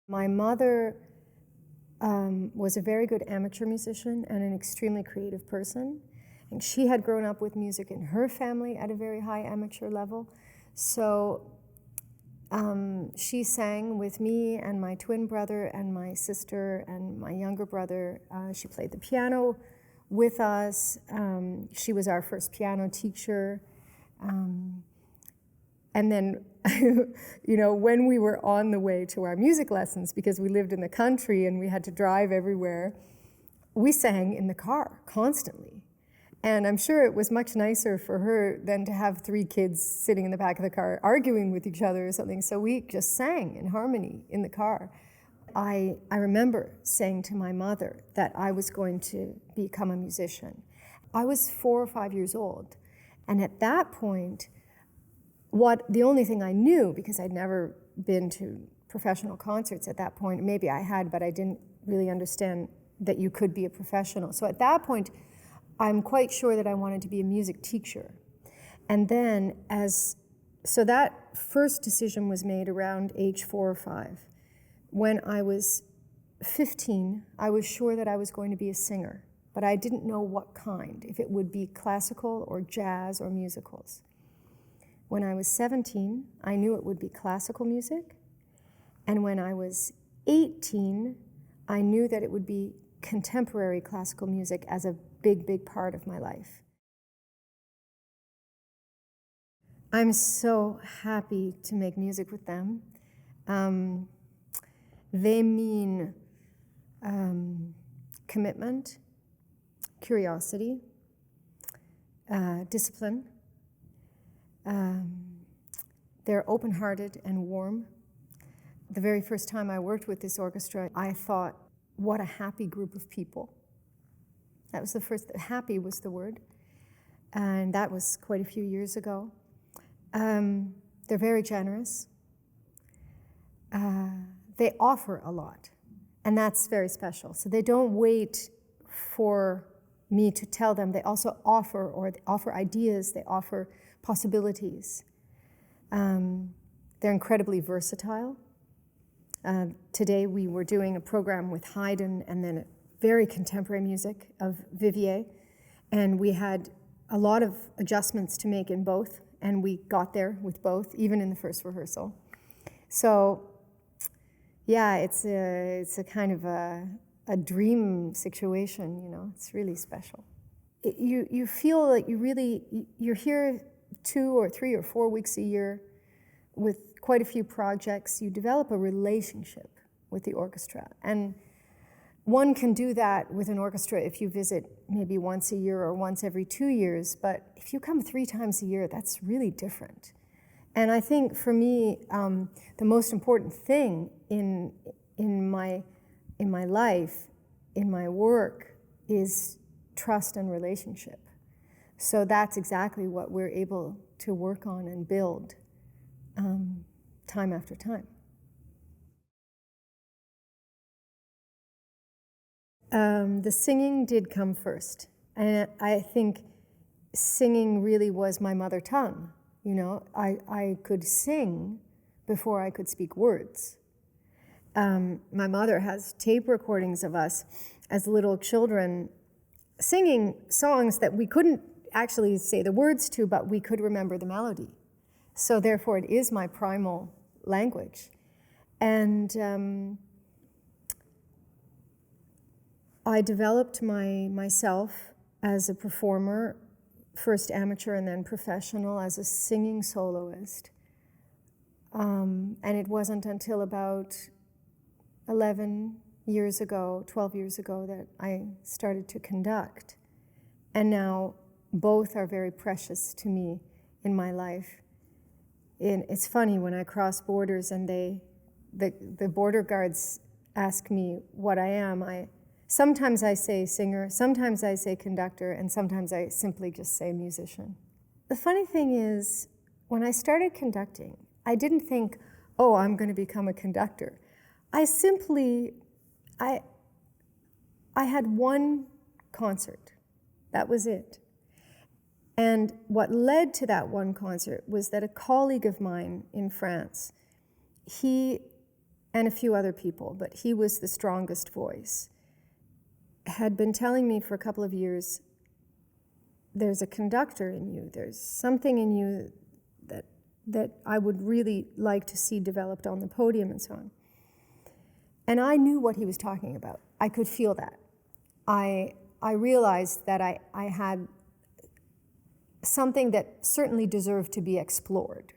My mother was a very good amateur musician and an extremely creative person. And she had grown up with music in her family at a very high amateur level. So she sang with me and my twin brother and my sister and my younger brother. She played the piano with us. She was our first piano teacher. And then, you know, when we were on the way to our music lessons, because we lived in the country and we had to drive everywhere, we sang in the car constantly. And I'm sure it was much nicer for her than to have 3 kids sitting in the back of the car arguing with each other or something. So we just sang in harmony in the car. I remember saying to my mother that I was going to become a musician. I was 4 or 5 years old. And at that point, the only thing I knew, because I'd never been to professional concerts at that point, maybe I had, but I didn't really understand that you could be a professional. So at that point, I'm quite sure that I wanted to be a music teacher. And then so that first decision was made around age 4 or 5. When I was 15, I was sure that I was going to be a singer, but I didn't know what kind, if it would be classical or jazz or musicals. When I was 17, I knew it would be classical music. And when I was 18, I knew that it would be contemporary classical music as a big, big part of my life. I'm so happy to make music with them. They mean commitment, curiosity, discipline. They're open-hearted and warm. The very first time I worked with this orchestra, I thought, what a happy group of people. That was the first, happy was the word. And that was quite a few years ago. They're very generous. They offer a lot, and that's very special. So they don't wait for me to tell them. They also offer ideas, they offer possibilities. They're incredibly versatile. Today we were doing a program with Haydn and then very contemporary music of Vivier, and we had a lot of adjustments to make in both, and we got there with both, even in the first rehearsal. So, yeah, it's a kind of a dream situation, you know. It's really special. You feel like you're here 2 or 3 or 4 weeks a year with quite a few projects. You develop a relationship with the orchestra, and one can do that with an orchestra if you visit maybe once a year or once every 2 years, but if you come 3 times a year, that's really different. And I think for me, the most important thing in my life, in my work, is trust and relationship. So that's exactly what we're able to work on and build time after time. The singing did come first, and I think singing really was my mother tongue. You know, I could sing before I could speak words. My mother has tape recordings of us as little children singing songs that we couldn't actually say the words to, but we could remember the melody. So therefore it is my primal language. And I developed myself as a performer, first amateur and then professional, as a singing soloist. And it wasn't until about 11 years ago, 12 years ago, that I started to conduct. And now both are very precious to me in my life. And it's funny, when I cross borders and the border guards ask me what I am, sometimes I say singer, sometimes I say conductor, and sometimes I simply just say musician. The funny thing is, when I started conducting, I didn't think, oh, I'm going to become a conductor. I had one concert. That was it. And what led to that one concert was that a colleague of mine in France, he and a few other people, but he was the strongest voice, had been telling me for a couple of years, there's a conductor in you, there's something in you that I would really like to see developed on the podium and so on. And I knew what he was talking about. I could feel that. I realized that I had something that certainly deserved to be explored.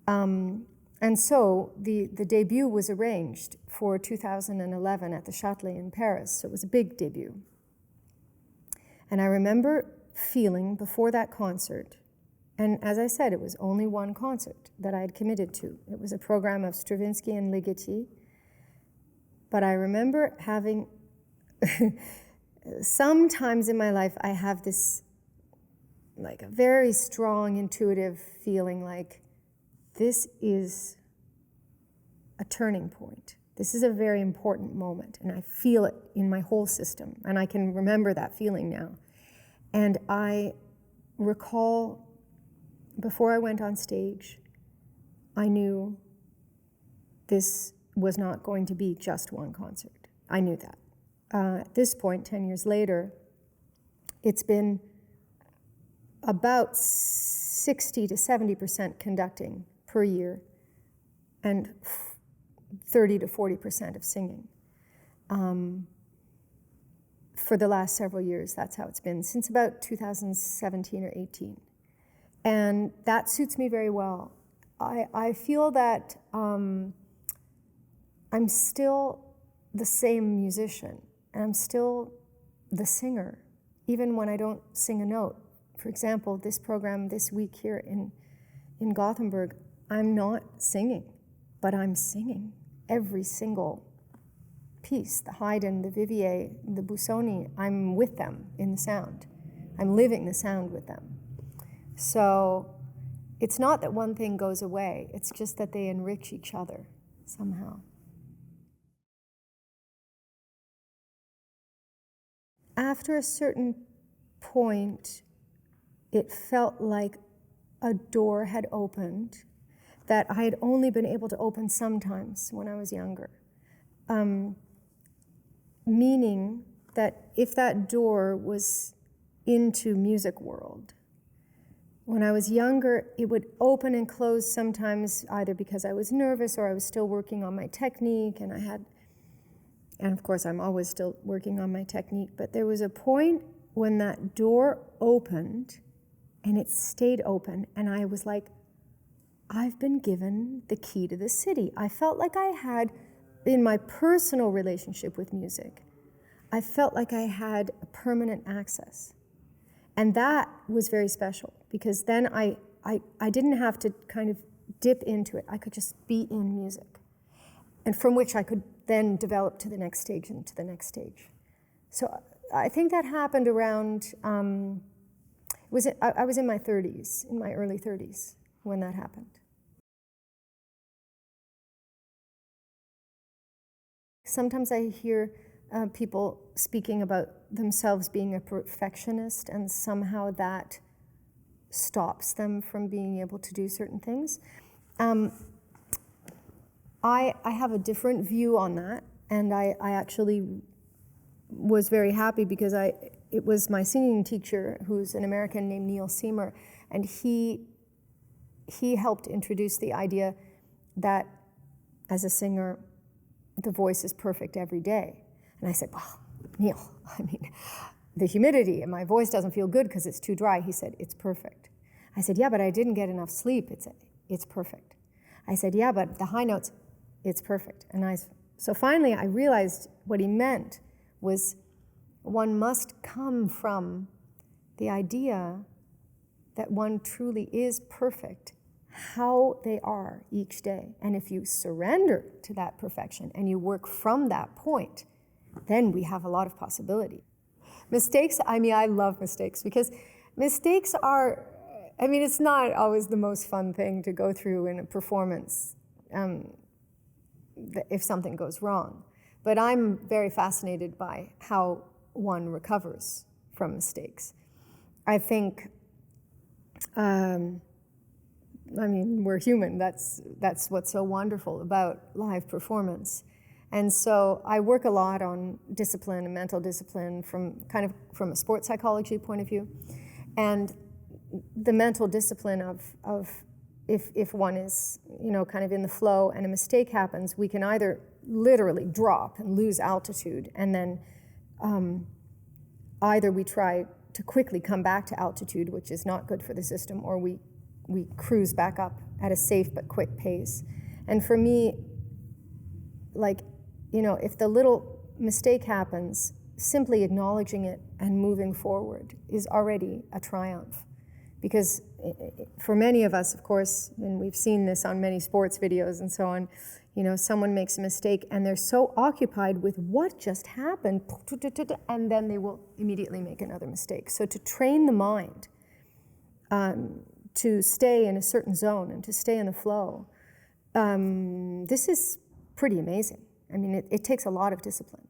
And so the debut was arranged for 2011 at the Châtelet in Paris. So it was a big debut. And I remember feeling before that concert, and as I said, it was only one concert that I had committed to. It was a program of Stravinsky and Ligeti. But I remember having, sometimes in my life, I have this, like a very strong intuitive feeling like this is a turning point. This is a very important moment, and I feel it in my whole system, and I can remember that feeling now. And I recall, before I went on stage, I knew this was not going to be just one concert. I knew that. At this point, 10 years later, it's been about 60 to 70% conducting per year and 30 to 40% of singing. For the last several years, that's how it's been, since about 2017 or 18. And that suits me very well. I feel that I'm still the same musician, and I'm still the singer, even when I don't sing a note. For example, this program this week here in Gothenburg, I'm not singing, but I'm singing every single piece, the Haydn, the Vivier, the Busoni. I'm with them in the sound. I'm living the sound with them. So it's not that one thing goes away, it's just that they enrich each other somehow. After a certain point, it felt like a door had opened that I had only been able to open sometimes when I was younger. Meaning that if that door was into music world, when I was younger, it would open and close sometimes either because I was nervous or I was still working on my technique, and of course I'm always still working on my technique, but there was a point when that door opened and it stayed open, and I was like, I've been given the key to the city. I felt like I had, in my personal relationship with music, I felt like I had a permanent access. And that was very special, because then I didn't have to kind of dip into it. I could just be in music, and from which I could then develop to the next stage and to the next stage. So I think that happened around, I was in my 30s, in my early 30s, when that happened. Sometimes I hear people speaking about themselves being a perfectionist, and somehow that stops them from being able to do certain things. I have a different view on that, and I actually was very happy because it was my singing teacher, who's an American named Neil Seamer, and he helped introduce the idea that as a singer, the voice is perfect every day. And I said, well, Neil, I mean, the humidity and my voice doesn't feel good because it's too dry. He said, it's perfect. I said, yeah, but I didn't get enough sleep. It's perfect. I said, yeah, but the high notes, it's perfect. So finally I realized what he meant was one must come from the idea that one truly is perfect, how they are each day. And if you surrender to that perfection and you work from that point, then we have a lot of possibility. Mistakes, I love mistakes, because mistakes are, it's not always the most fun thing to go through in a performance if something goes wrong. But I'm very fascinated by how one recovers from mistakes. I think I mean, we're human. That's what's so wonderful about live performance. And so I work a lot on discipline and mental discipline from a sports psychology point of view. And the mental discipline of if one is, kind of in the flow and a mistake happens, we can either literally drop and lose altitude, and then either we try to quickly come back to altitude, which is not good for the system, or we cruise back up at a safe but quick pace. And for me, if the little mistake happens, simply acknowledging it and moving forward is already a triumph. Because for many of us, of course, and we've seen this on many sports videos and so on, someone makes a mistake and they're so occupied with what just happened, and then they will immediately make another mistake. So to train the mind to stay in a certain zone and to stay in the flow, this is pretty amazing. I mean, it takes a lot of discipline.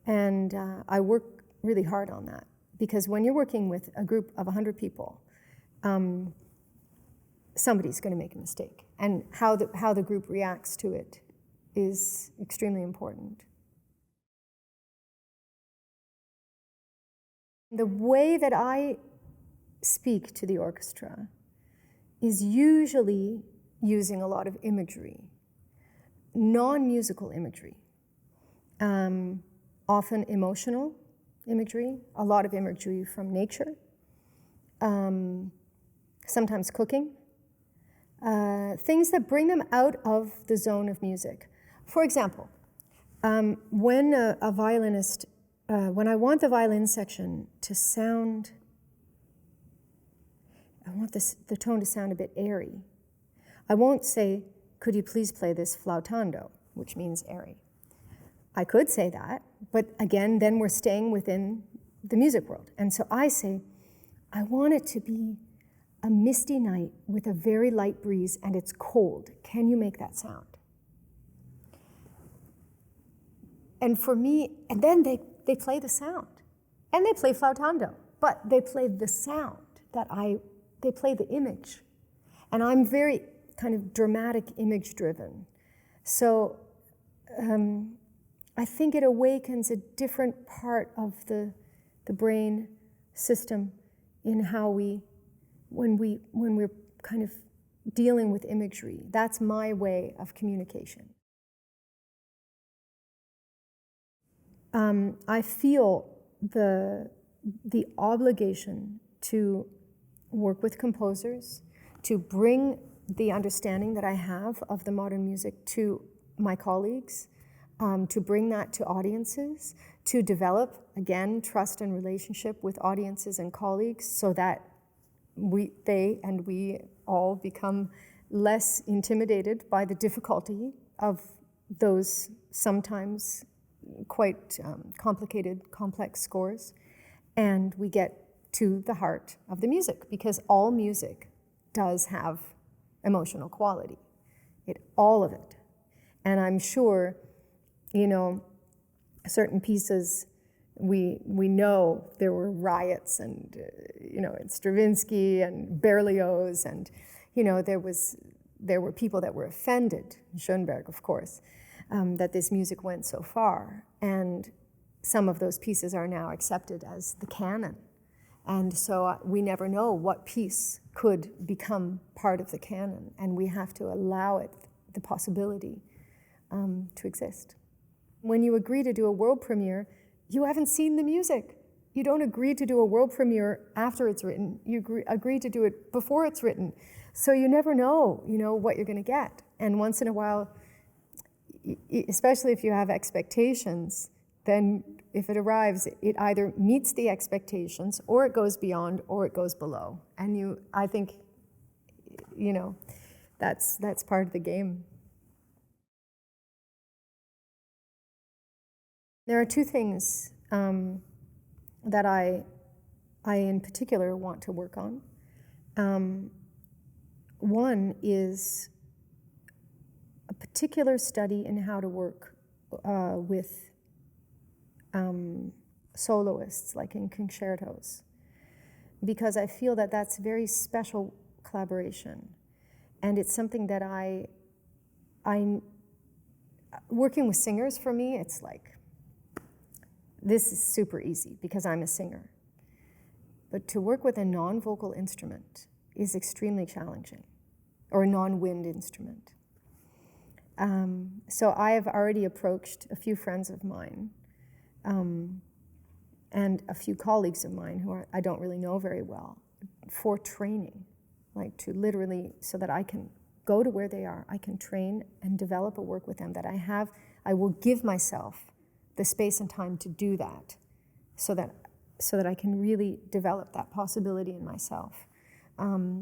And I work really hard on that, because when you're working with a group of 100 people, somebody's going to make a mistake. And how the group reacts to it is extremely important. The way that I speak to the orchestra is usually using a lot of imagery, non-musical imagery, often emotional imagery, a lot of imagery from nature, sometimes cooking, things that bring them out of the zone of music. For example, when a violinist, when I want the violin section to sound, I want the tone to sound a bit airy, I won't say, could you please play this flautando, which means airy. I could say that, but again, then we're staying within the music world. And so I say, I want it to be a misty night with a very light breeze and it's cold. Can you make that sound? And for me, and then they play the sound. And they play flautando, but they play the sound they play the image. And I'm very kind of dramatic image driven. So I think it awakens a different part of the brain system in how when we're kind of dealing with imagery. That's my way of communication. I feel the obligation to work with composers, to bring the understanding that I have of the modern music to my colleagues, to bring that to audiences, to develop, again, trust and relationship with audiences and colleagues so that they and we all become less intimidated by the difficulty of those sometimes quite complicated, complex scores, and we get to the heart of the music, because all music does have emotional quality, all of it. And I'm sure, certain pieces, we know there were riots and, in Stravinsky and Berlioz, and, there were people that were offended, Schoenberg, of course, that this music went so far. And some of those pieces are now accepted as the canon. And so we never know what piece could become part of the canon, and we have to allow it the possibility to exist. When you agree to do a world premiere, you haven't seen the music. You don't agree to do a world premiere after it's written. You agree to do it before it's written. So you never know, what you're going to get. And once in a while, especially if you have expectations, then if it arrives, it either meets the expectations, or it goes beyond, or it goes below. And I think, that's part of the game. There are two things that I in particular want to work on. One is a particular study in how to work with soloists, like in concertos, because I feel that that's very special collaboration. And it's something that working with singers for me, it's like, this is super easy because I'm a singer. But to work with a non-vocal instrument is extremely challenging, or a non-wind instrument. So I have already approached a few friends of mine and a few colleagues of mine who I don't really know very well for training, like to literally, so that I can go to where they are, I can train and develop a work with them that I will give myself the space and time to do that so that I can really develop that possibility in myself.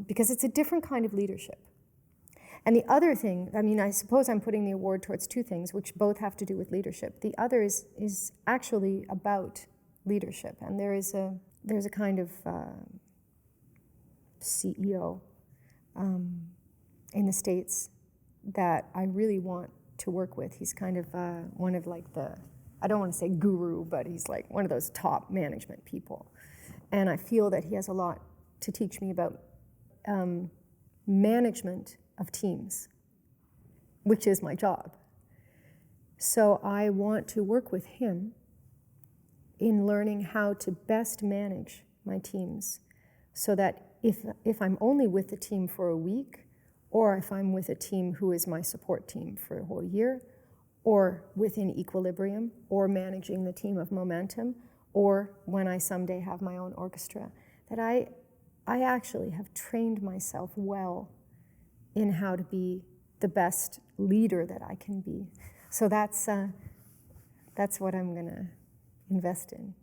Because it's a different kind of leadership. And the other thing, I mean, I suppose I'm putting the award towards two things, which both have to do with leadership. The other is actually about leadership. And there's a kind of CEO in the States that I really want to work with. He's kind of one of like I don't want to say guru, but he's like one of those top management people. And I feel that he has a lot to teach me about management of teams, which is my job. So I want to work with him in learning how to best manage my teams so that if I'm only with the team for a week, or if I'm with a team who is my support team for a whole year, or within equilibrium, or managing the team of momentum, or when I someday have my own orchestra, that I actually have trained myself well in how to be the best leader that I can be. So that's what I'm going to invest in.